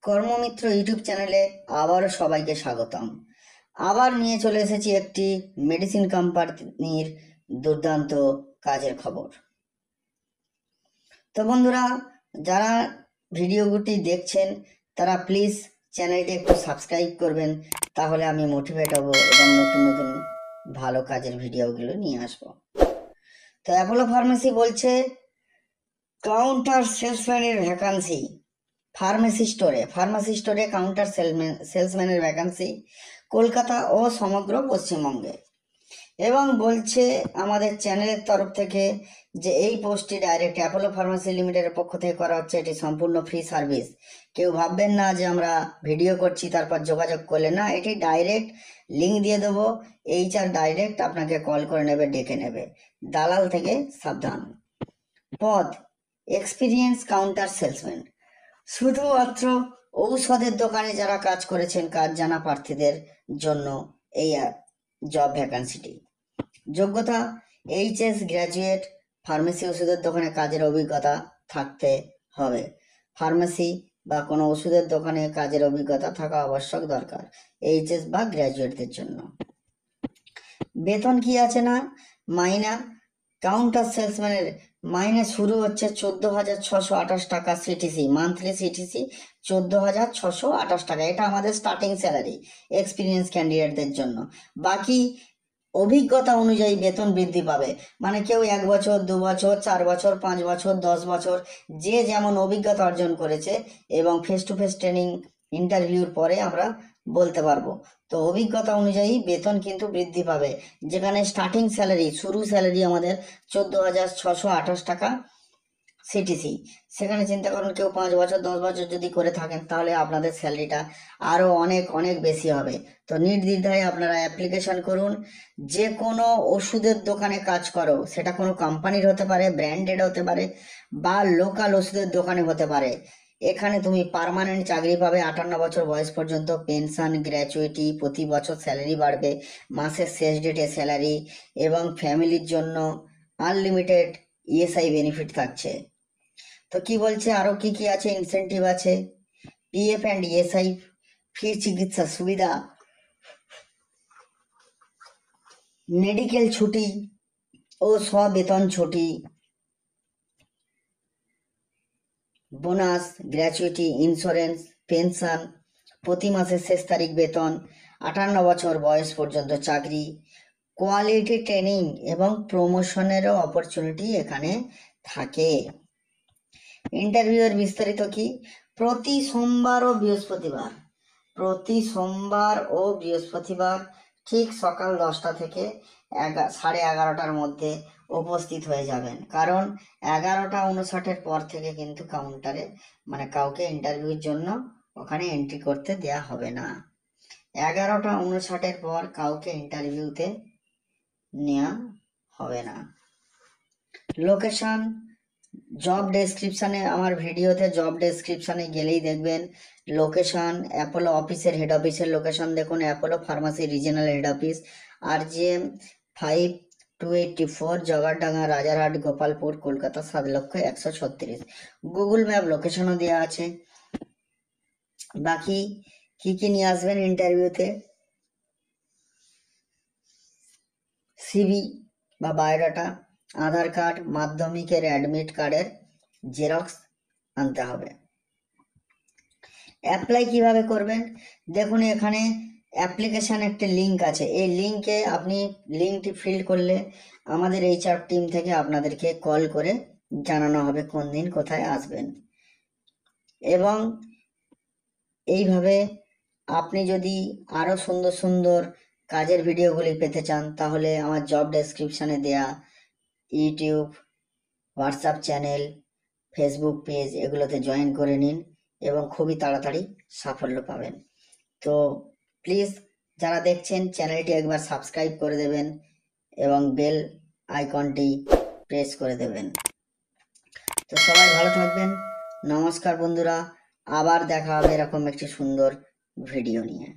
কর্মমিত্র YouTube চ্যানেলে আবারও সবাইকে স্বাগতম। আবার নিয়ে চলে এসেছি একটি মেডিসিন কোম্পানির দুর্দান্ত কাজের খবর। তো বন্ধুরা, যারা ভিডিওটি দেখছেন তারা প্লিজ চ্যানেলটি একটু সাবস্ক্রাইব করবেন, তাহলে আমি মোটিভেট হব এবং নতুন নতুন ভালো কাজের ভিডিওগুলো নিয়ে আসব। তো অ্যাপোলো ফার্মেসি বলছে কাউন্টার সেলসম্যানের ভ্যাকান্সি ফার্মাসি স্টোরে কাউন্টার সেলসম্যানের ভ্যাকান্সি কলকাতা ও সমগ্র পশ্চিমবঙ্গে। এবং বলছে আমাদের চ্যানেলের তরফ থেকে যে এই পোস্টটি ডাইরেক্ট অ্যাপোলো ফার্মাসি লিমিটেডের পক্ষ থেকে করা হচ্ছে। এটি সম্পূর্ণ ফ্রি সার্ভিস। কেউ ভাববেন না যে আমরা ভিডিও করছি তারপর যোগাযোগ করলে, না, এটি ডাইরেক্ট লিঙ্ক দিয়ে দেবো। HR ডাইরেক্ট আপনাকে কল করে নেবে, ডেকে নেবে। দালাল থেকে সাবধান। পদ এক্সপিরিয়েন্স কাউন্টার সেলসম্যান, শুধুমাত্র ঔষধের দোকানে যারা কাজ করেছেন কাজ জানা প্রার্থীদের জন্য এই জব ভ্যাকান্সিটি। যোগ্যতা HS গ্র্যাজুয়েট, ফার্মেসি ওষুধের দোকানে কাজের অভিজ্ঞতা থাকতে হবে। ফার্মেসি বা কোনো ওষুধের দোকানে কাজের অভিজ্ঞতা থাকা আবশ্যক দরকার HS বা গ্র্যাজুয়েটদের জন্য। বেতন কি আছে না, মাইনা কাউন্টার সেলসম্যানের মাইনে শুরু হচ্ছে 14,628 টাকা সিটিসি, মান্থলি সিটিসি 14,628 টাকা। এটা আমাদের স্টার্টিং স্যালারি এক্সপিরিয়েন্স ক্যান্ডিডেটদের জন্য। বাকি অভিজ্ঞতা অনুযায়ী বেতন বৃদ্ধি পাবে। মানে কেউ 1 বছর, 2 বছর, 4 বছর, 5 বছর, 10 বছর, যে যেমন অভিজ্ঞতা অর্জন করেছে এবং ফেস টু ফেস ট্রেনিং ইন্টারভিউর পরে আমরা বলতে পারবো। তো অভিজ্ঞতা অনুযায়ী বেতন কিন্তু বৃদ্ধি পাবে। যেখানে স্টার্টিং স্যালারি, শুরু স্যালারি আমাদের 14,628 টাকা সিটিসি, সেখানে চিন্তা করুন কেউ 5 বছর 10 বছর যদি করে থাকেন তাহলে আপনাদের স্যালারিটা আরও অনেক অনেক বেশি হবে। তো নির্দ্বিধায় আপনারা অ্যাপ্লিকেশন করুন। যে কোনো ওষুধের দোকানে কাজ করো, সেটা কোনো কোম্পানির হতে পারে, ব্র্যান্ডেড হতে পারে, বা লোকাল ওষুধের দোকানে হতে পারে। এখানে তুমি পার্মানেন্ট চাকরি পাবে। 58 বছর বয়স পর্যন্ত পেনশন, গ্র্যাচুইটি, প্রতি বছর স্যালারি বাড়বে, মাসের শেষ ডেটে স্যালারি, এবং ফ্যামিলির জন্য আনলিমিটেড ESI বেনিফিট থাকছে। তো কি বলছে, আরো কি কি আছে, ইনসেন্টিভ আছে, PF অ্যান্ড ESI, ফ্রি চিকিৎসা সুবিধা, মেডিকেল ছুটি ও স্ববেতন ছুটি, বোনাস, গ্র্যাচুইটি, ইন্স্যুরেন্স, পেনশন, প্রতি মাসের শেষ তারিখ বেতন, 58 বছর বয়স পর্যন্ত চাকরি, কোয়ালিটি ট্রেনিং এবং প্রমোশনেরও অপরচুনিটি এখানে থাকে। ইন্টারভিউয়ের বিস্তারিত কি, প্রতি সোমবার ও বৃহস্পতিবার ঠিক সকাল 10টা থেকে 11:30টার মধ্যে উপস্থিত হয়ে যাবেন। কারণ 11:59 পর থেকে কিন্তু কাউন্টারে মানে কাউকে ইন্টারভিউর জন্য ওখানে এন্ট্রি করতে দেয়া হবে না। 11:59 পর কাউকে ইন্টারভিউতে নেওয়া হবে না। লোকেশন, জব ডেসক্রিপশানে, আমার ভিডিওতে জব ডেসক্রিপশানে গেলেই দেখবেন লোকেশন। অ্যাপোলো অফিসের হেড অফিসের লোকেশন দেখুন, Apollo pharmacy regional head office, RGM 5284, Jagardanga, Rajarhat, Gopalpur, Kolkata 7,136,000। Google map লোকেশনও দেওয়া আছে। বাকি কি কি নিয়ে আসবেন ইন্টারভিউতে, CV বা বায়োডাটা, আধার কার্ড, মাধ্যমিকের অ্যাডমিট কার্ডের জেরক্স আনতে হবে। অ্যাপ্লাই কিভাবে করবেন, দেখুন এখানে অ্যাপ্লিকেশান একটা লিঙ্ক আছে। এই লিঙ্কে আপনি লিঙ্কটি ফিল করলে আমাদের HR টিম থেকে আপনাদেরকে কল করে জানানো হবে কোন দিন কোথায় আসবেন। এবং এইভাবে আপনি যদি আরও সুন্দর সুন্দর কাজের ভিডিওগুলি পেতে চান তাহলে আমার জব ডেসক্রিপশানে দেয়া YouTube, WhatsApp channel, Facebook page এগুলোতে জয়েন করে নিন এবং খুবই তাড়াতাড়ি সাফল্য পাবেন। তো প্লিজ যারা দেখছেন চ্যানেলটি একবার সাবস্ক্রাইব করে দেবেন এবং বেল আইকনটি প্রেস করে দেবেন। তো সবাই ভালো থাকবেন। নমস্কার বন্ধুরা, আবার দেখা হবে এরকম একটি সুন্দর ভিডিও নিয়ে।